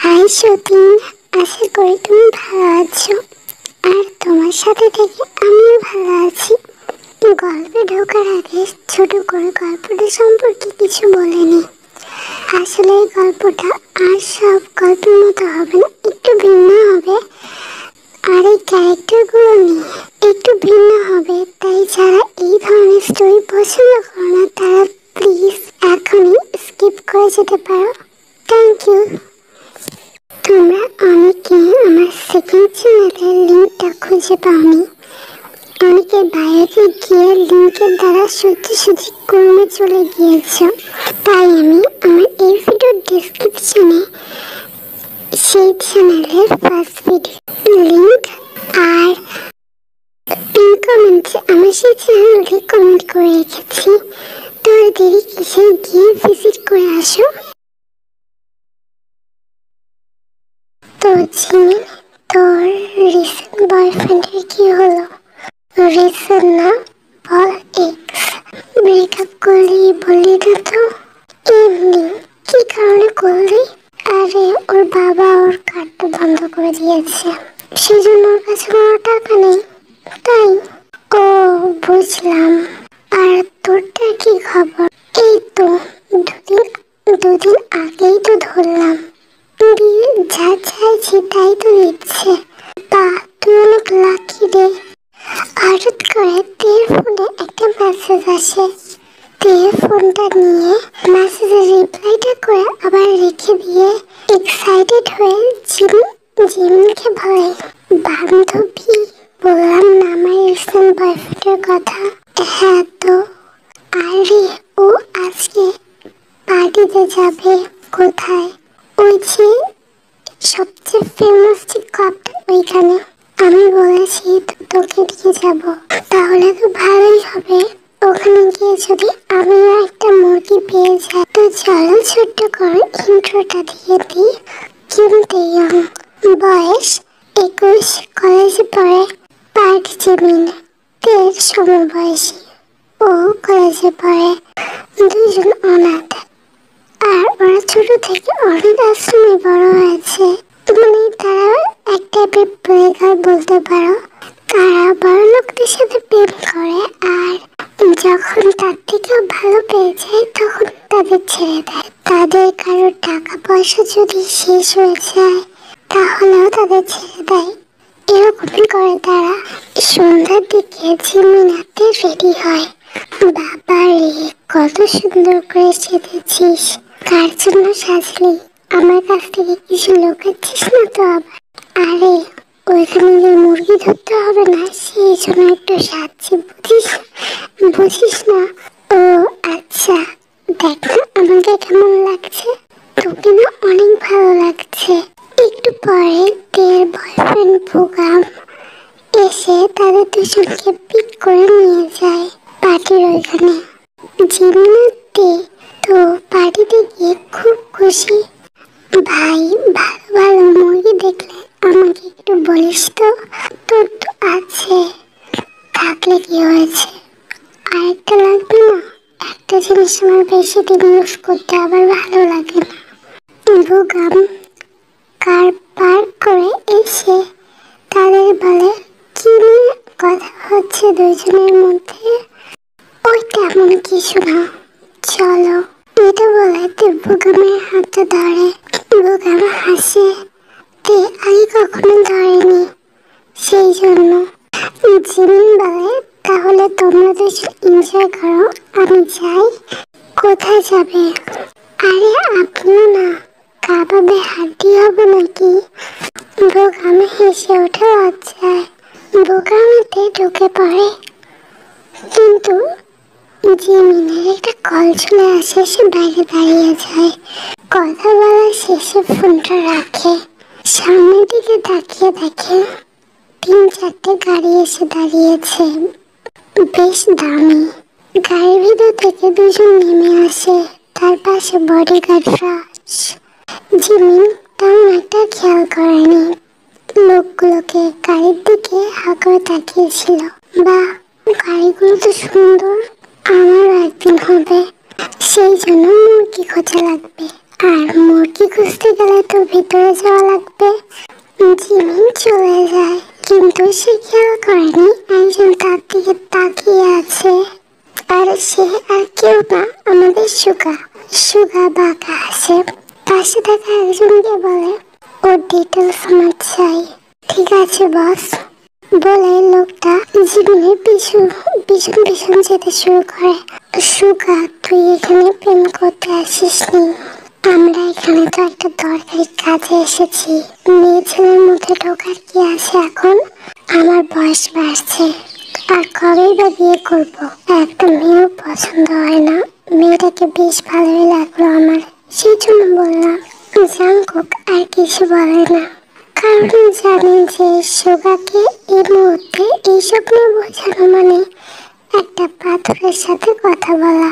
High সতীন, আশা করি তুমি ভালো আছো। আর তোমার সাথে থেকে আমিও ভালো আছি। গল্পে ঢোকার আগে ছোট করে গল্পটা সম্পর্কে কিছু বলে নি। আসলে এই গল্পটা আর সব গল্পের মতো হবে না, একটু ভিন্ন হবে। আর এই ক্যারেক্টারগুলো নিয়ে একটু ভিন্ন হবে। তাই যারা এই ধরনের স্টোরি পছন্দ করো না তারা প্লিজ এখনই স্কিপ করে যেতে পারো। Thank you. তোমরা অনেকে আমার সেকেন্ড চ্যানেলের লিঙ্কটা খুঁজে পাওনি। অনেকে বায়োতে গিয়ে লিঙ্কের দ্বারা সোজাসুজি ক্রমে চলে গিয়েছ। তাই আমি আমার এই ভিডিওর ডেসক্রিপশনে সেই চ্যানেলের ফার্স্ট ভিডিও লিঙ্ক আর পিন কমেন্টে আমার সেই চ্যানেলটি কমেন্ট করে রেখেছি। তোর দেরি কিসে, গিয়ে ভিজিট করে আসো। তো জিমিন, তোর রিসেন্ট বয়ফ্রেন্ডের কি হলো? রিসেন্ট না, বল এক্স। ব্রেকআপ করলি বললি না তো? এমনি। কি কারণে করলি? আরে ওর বাবা ওর কার্ডটা বন্ধ করে দিয়েছে, সেজন্য ওর কাছে কোনো টাকা নেই, তাই। ও বুঝলাম। আর তোরটা কি খবর? এই তো দুদিন আগেই তো ধরলাম। যা চাইছি তাই তো দিচ্ছে। বা, তুই অনেক লাকি রে। হঠাৎ করে তের ফোনে একটা মেসেজ আসে। তের ফোনটা নিয়ে মেসেজের রিপ্লাইটা করে আবার রেখে দিয়ে এক্সাইটেড হয়ে জিমিনকে বলে, বান্ধবী, বললাম না আমার রিসেন্ট বয়ফ্রেন্ডের কথা। হ্যাঁ তো। আরে ও আজকে পার্টিতে যাবে। কোথায়? ওই যে সবচেয়ে ফেমাস যে ক্লাবটা, ওইখানে। আমি বলেছি তোকে নিয়ে যাব। তাহলে তো ভালোই হবে। ওখানে গিয়ে যদি আমিও একটা মুরগি পেয়ে যাই। তো চলো ছোট্ট করে ইন্ট্রোটা দিয়ে দিই। কিম তেয়ং, বয়স 21, কলেজে পড়ে। পার্ক জিমিন, তের সমবয়সী, ও কলেজে পড়ে। দুজন অনাথ। আর ওরা ছোট থেকে অনেক আশ্রমে বড় হয়েছে। মানে তারা এক টাইপের প্লেগার বলতে পারো। তারা বড় লোকদের সাথে প্রেম করে, আর যখন তার থেকেও ভালো পেয়ে যায় তখন তাদের ছেড়ে দেয়। তাদের কারো টাকা পয়সা যদি শেষ হয়ে যায় তাহলেও তাদের ছেড়ে দেয়। এরকমই করে তারা। সন্ধ্যার দিকে জিমিনাতে রেডি হয়। বাবা রে, কত সুন্দর করে সেজেছিস। কার জন্য সাজলি? আমার কাছ থেকে কিছু লুকাচ্ছিস না তো আবার? আরে ওইখানে যে মুরগি ধরতে হবে না, সেই জন্য একটু সাজছি, বুঝিস না? ও আচ্ছা, দেখ না আমাকে কেমন লাগছে। তোকে না অনেক ভালো লাগছে। একটু পরে তের বয়ফ্রেন্ড ভুগাম এসে তাদের দুজনকে পিক করে নিয়ে যায় পার্টির ওইখানে। জিমিনাতে তো পার্টিতে গিয়ে খুব খুশি। ভাই, ভালো ভালো মুরগি দেখলে আমাকে একটু বলিস তো। তোর তো আছে, থাকলে কি হয়েছে, আরেকটা লাগবে না? একটা জিনিস আমার বেশি দিন ইউজ করতে আবার ভালো লাগে না। ভুগাম কার পার্ক করে এসে তাদের বলে, কি নিয়ে কথা হচ্ছে দুজনের মধ্যে? ওই তেমন কিছু না, চলো। এটা বলে তে ভুগামের হাতটা ধরে। ভুগাম হাসে। তে আগে কখনো ধরেনি, সেই জন্য। জিমিন বলে, তাহলে তোমরা দুজন এনজয় করো, আমি যাই। কোথায় যাবে? আরে আপনিও না, কাবাবে হাড্ডি হবে নাকি? ভুগাম হেসে ওঠে লজ্জায়। ভুগামেতে ঢুকে পড়ে, কিন্তু জিমিনের একটা কল চলে আসে। সে বাইরে দাঁড়িয়ে যায়। কথা বলার শেষে ফোনটা রাখে। সামনের দিকে তাকিয়ে দেখে 3-4টে গাড়ি এসে দাঁড়িয়েছে, বেশ দামি। গাড়ির ভিতর থেকে দুজন নেমে আসে। তার পাশে বডিগার্ডরা। জিমিন তেমন একটা খেয়াল করেনি লোকগুলোকে, গাড়ির দিকে হা করে তাকিয়েছিল। বাহ, গাড়িগুলো তো সুন্দর, আমারও একদিন হবে। সেই জন্য মুরগি খোঁজা লাগবে। আর মুরগি খুঁজতে গেলে তো ভিতরে যাওয়া লাগবে। জিমিন চলে যায়, কিন্তু সে খেয়াল করেনি একজন তার দিকে তাকিয়ে আছে। আর সে আর কেউ না, আমাদের সুগা। সুগা বাঁকা হাসে, পাশে থাকা একজনকে বলে, ওর ডিটেলস আমার চাই। ঠিক আছে বস, বলে লোকটা জিমিনের পিছন পিছন যেতে শুরু করে। সুগা, তুই এখানে প্রেম করতে আসিসনি, আমরা এখানে তো একটা দরকারি কাজে এসেছি। মেয়ে ছেলের মধ্যে ঢোকার কি আছে এখন? আমার বয়স বাড়ছে, আর কবেই বা বিয়ে করবো। একটা মেয়েও পছন্দ হয় না। মেয়েটাকে বেশ ভালোই লাগলো আমার, সেই জন্য বললাম। জাংকুক আর কিছু বলে না, কারণ জানে যে সুগাকে এই মুহূর্তে এইসব নিয়ে বোঝানো মানে একটা পাথরের সাথে কথা বলা।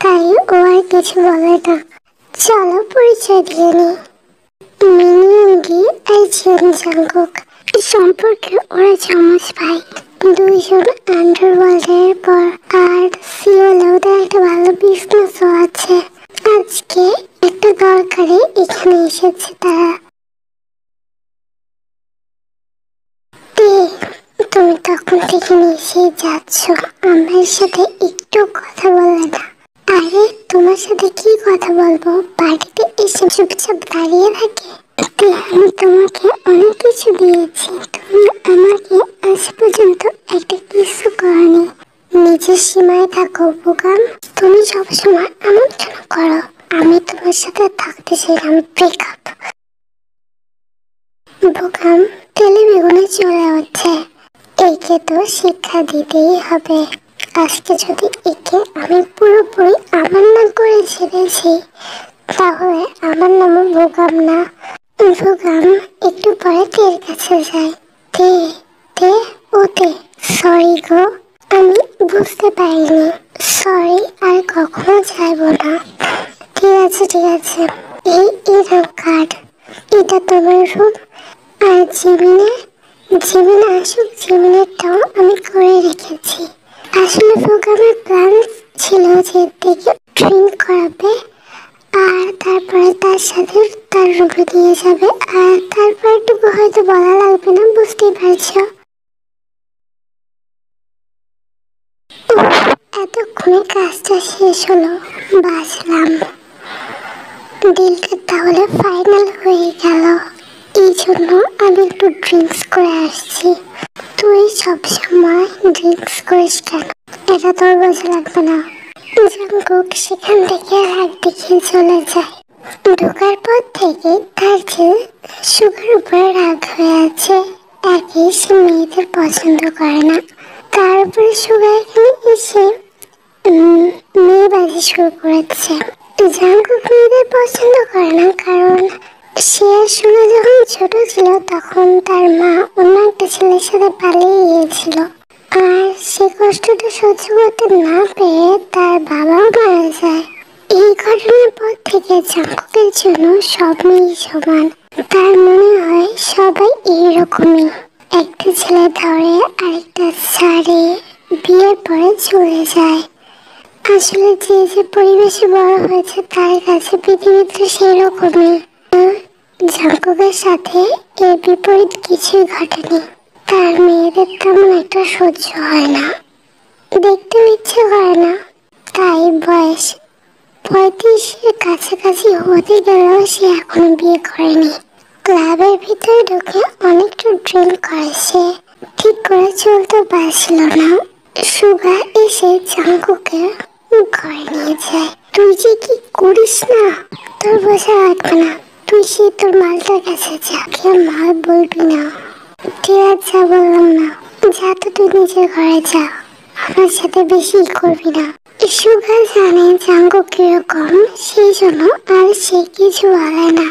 তাই ও আর কিছু বলে না। চলো পরিচয় দিয়ে নি। মিনিয়ঙ্গি আর জাংকুক সম্পর্কে ওরা যমজ ভাই। দুইজন আন্ডারওয়ার্ল্ডের পর আর সিওলে ওদের একটা ভালো বিজনেসও আছে। আজকে একটা দরকারে এখানে এসেছে তারা। তুমি তখন থেকে নিচেই যাচ্ছ, আমার সাথে একটু কথা বলে না। আরে তোমার সাথে কি কথা বলবো, বাড়িতে এসে চুপচাপ দাঁড়িয়ে থাকে। আমি তোমাকে অনেক কিছু দিয়েছি, তুমি আমাকে আজ পর্যন্ত একটা কিছু করনি। নিজের সীমায় থাকো বোকাম। তুমি সবসময় এমন কেন করো? আমি তোমার সাথে থাকতে চাইলাম, ব্রেকআপ। বোকাম তেলে বেগুনে চলে উঠছে। একে তো শিক্ষা দিতেই হবে। আজকে যদি একে আমি পুরোপুরি আমার নাম করে ছেড়েছি, তাহলে আমার নামও বোকাম না। বোকাম একটু পরে তের কাছে যায়। তে তে ও তে, সরি গো, আমি বুঝতে পারিনি। সরি, আর কখনো চাইবো না। ঠিক আছে ঠিক আছে, এই এরকম কার্ড, এটা তোমার রুম। আর জিমিন আসুক, জিমিনেরটাও আমি করে রেখেছি। আসলে প্রোগ্রামের প্ল্যান ছিল যে দেখে ড্রিঙ্ক করাবে, আর তারপরে তার সাথে তার রুমে নিয়ে যাবে। আর তারপরটুকু হয়তো বলা লাগবে না, বুঝতেই পারছো। এতক্ষণে কাজটা শেষ হলো, বাঁচলাম। ডিলটা তাহলে ফাইনাল হয়ে গেল। এই জন্য আমি একটু ড্রিঙ্কস করে আসছি। তুই সবসময় ড্রিঙ্কস করিস কেন? এটা তোর বোঝা লাগবে না। জাংকুক সেখান থেকে হাত দেখিয়ে চলে যায়। ঢোকার পর থেকে তার যে সুগার উপরে রাগ হয়ে আছে। একই সে মেয়েদের পছন্দ করে না, তার উপরে সুগার এখানে এসে মেয়েবাজি শুরু করেছে। জাংকুক মেয়েদের পছন্দ করে না, কারণ সে আসলে যখন ছোট ছিল তখন তার মা অন্য একটা ছেলের সাথে পালিয়ে গিয়েছিল। আর সে কষ্টটা সহ্য করতে না পেরে তার বাবাও মারা যায়। এই ঘটনার পর থেকে জাংকুকের জন্য সব মেয়ে সমান। তার মনে হয় সবাই এইরকমই, একটা ছেলে ধরে আরেকটা ছাড়ে, বিয়ের পরে চলে যায়। আসলে যে যে পরিবেশে বড় হয়েছে তার কাছে পৃথিবীতে সেই রকমই। জাংকুকের সাথে এর বিপরীত কিছুই ঘটেনি। তার মেয়েদের তেমন একটা সহ্য হয় না, দেখতেও ইচ্ছে করে না। তাই বয়স 35-এর কাছাকাছি হতে গেলেও সে এখনো বিয়ে করেনি। ক্লাবের ভিতরে ঢুকে অনেকটা ড্রিঙ্ক করে সে, ঠিক করে চলতে পারছিল না। সুগা এসে জাংকুকে ঘরে নিয়ে যায়। তুই যে কি করিস না, তোর বোঝা লাগবে না। তুই সে তোর মালটার কাছে যা, কে মাল বলবি না। ঠিক আছে বললাম না, যা তো তুই নিজের ঘরে যা, আমার সাথে বেশি করবি না। সুগা জানে জাংকুক কিরকম, সেই জন্য আর সে কিছু বলে না।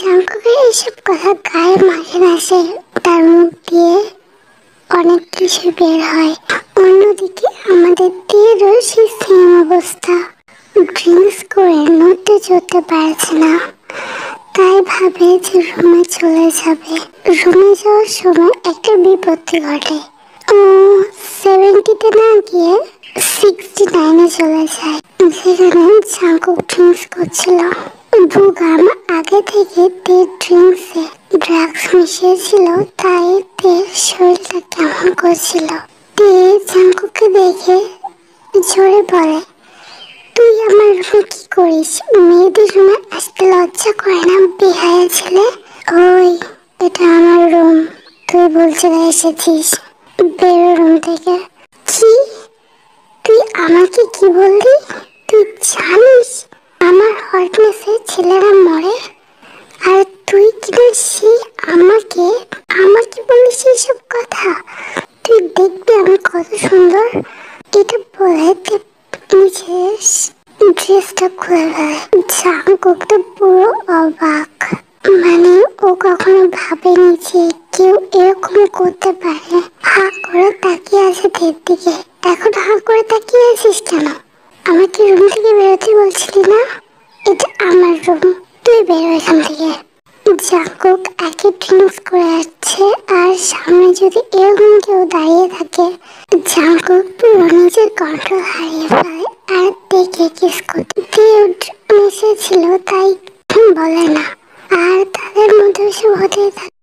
জাংকুকের এসব কথা গায়ে মাখে না সে, তার মুখ দিয়ে অনেক কিছু বের হয়। অন্যদিকে আমাদের তীরও সেই সেম অবস্থা, ড্রিঙ্কস করে নড়তে চড়তে পারছে না। তাই ভাবে যে রুমে চলে যাবে। রুমে যাওয়ার সময় একটা বিপত্তি ঘটে। ও 70-তে না গিয়ে 69-এ চলে যায়, যেখানে জাংকুক ড্রিঙ্কস করছিল। বুগাম আগে থেকে তে ড্রিঙ্কসে ড্রাগস মিশিয়েছিল, তাই তে শরীরটা কেমন করছিল। তে জাঙ্কুককে দেখে ঝরে পড়ে, তুই আমার রুমে কি করিস? মেয়েদের রুমে আসতে লজ্জা করে না বেহায়া ছেলে? ওই, এটা আমার রুম, তুই বলতে এসেছিস, বেরো রুম থেকে। কি? তুই আমাকে কি বললি? তুই জানিস আমার হটনেসে ছেলেরা মরে, আর তুই কিনা সে আমাকে আমাকে বলিস এইসব কথা? তুই দেখবি আমি কত সুন্দর। এটা বলে নিজের ড্রেসটা খুলে ফেলে। জাঙ্কুক তো পুরো অবাক, মানে ও কখনো ভাবেনি যে কেউ এরকম করতে পারে। হা করে তাকিয়ে আছে তের দিকে। এখন হা করে তাকিয়ে আছিস কেন? আমাকে রুম থেকে বেরোতে বলছিলি না? এটা আমার রুম, তুই বেরো এখান থেকে। জাঙ্কুক একে ড্রিঙ্কস করে আসছে, আর সামনে যদি এরকম কেউ দাঁড়িয়ে থাকে, জাঙ্কুক পুরো নিজের কন্ট্রোল হারিয়ে ফেলে আর দেখে কিস করতে মিশেছিল, তাই বলে না। আর তাদের মধ্যে সব হতেই থাকে।